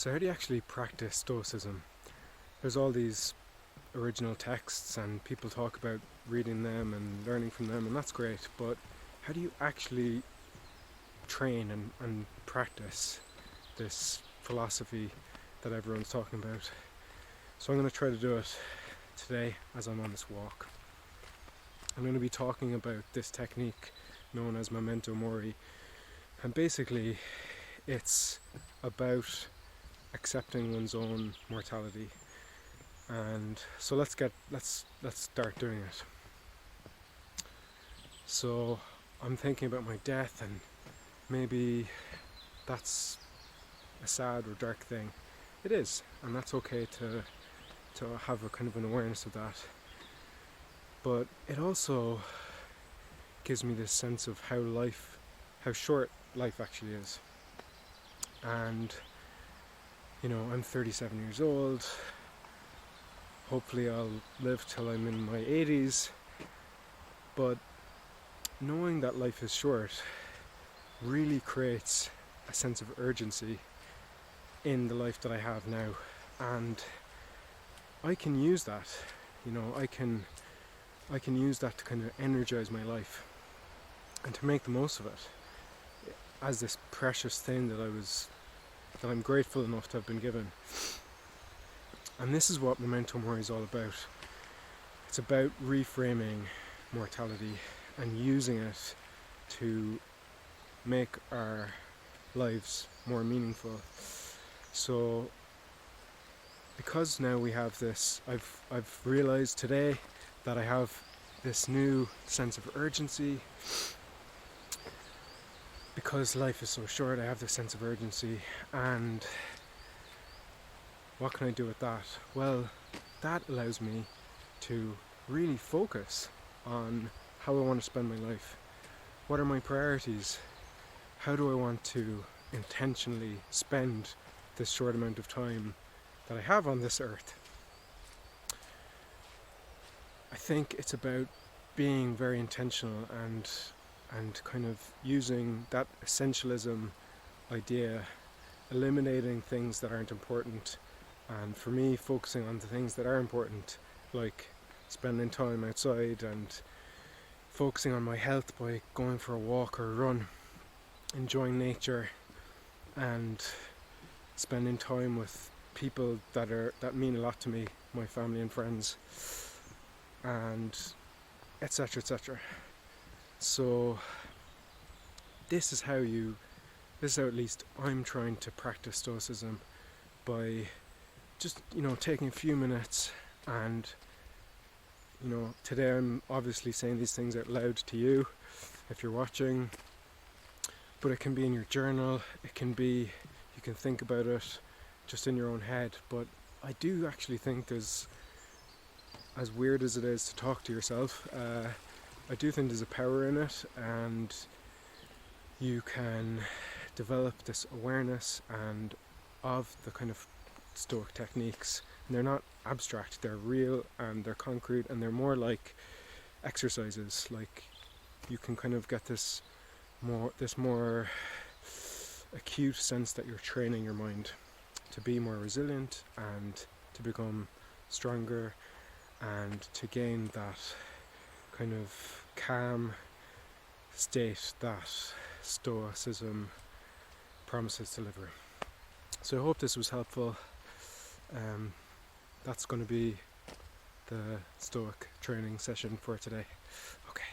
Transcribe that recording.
So how do you actually practice stoicism? There's all these original texts and people talk about reading them and learning from them, and that's great, but how do you actually train and practice this philosophy that everyone's talking about? So I'm going to try to do it today as I'm on this walk. I'm going to be talking about this technique known as memento mori, and basically it's about accepting one's own mortality. And so let's start doing it. So I'm thinking about my death, and maybe that's a sad or dark thing. It is, and that's okay to have a kind of an awareness of that. But it also gives me this sense of how short life actually is. And I'm 37 years old. Hopefully I'll live till I'm in my 80s. But knowing that life is short really creates a sense of urgency in the life that I have now. And I can use that. I can use that to kind of energize my life and to make the most of it as this precious thing that I'm grateful enough to have been given. And this is what memento mori is all about. It's about reframing mortality and using it to make our lives more meaningful. So because now we have this, I've realized today that I have this new sense of urgency. Because life is so short, I have this sense of urgency, and what can I do with that? Well, that allows me to really focus on how I want to spend my life. What are my priorities? How do I want to intentionally spend this short amount of time that I have on this earth? I think it's about being very intentional and kind of using that essentialism idea, eliminating things that aren't important, and for me focusing on the things that are important, like spending time outside and focusing on my health by going for a walk or a run, enjoying nature, and spending time with people that mean a lot to me, my family and friends, and etc, etc. So this is how at least I'm trying to practice stoicism, by just taking a few minutes. And today I'm obviously saying these things out loud to you if you're watching, but it can be in your journal, it can be, you can think about it just in your own head. But I do actually think there's, as weird as it is to talk to yourself, I do think there's a power in it, and you can develop this awareness and of the kind of stoic techniques. And they're not abstract, they're real and they're concrete, and they're more like exercises. Like you can kind of get this more acute sense that you're training your mind to be more resilient and to become stronger and to gain that kind of calm state that stoicism promises to deliver. So I hope this was helpful. That's going to be the stoic training session for today. Okay.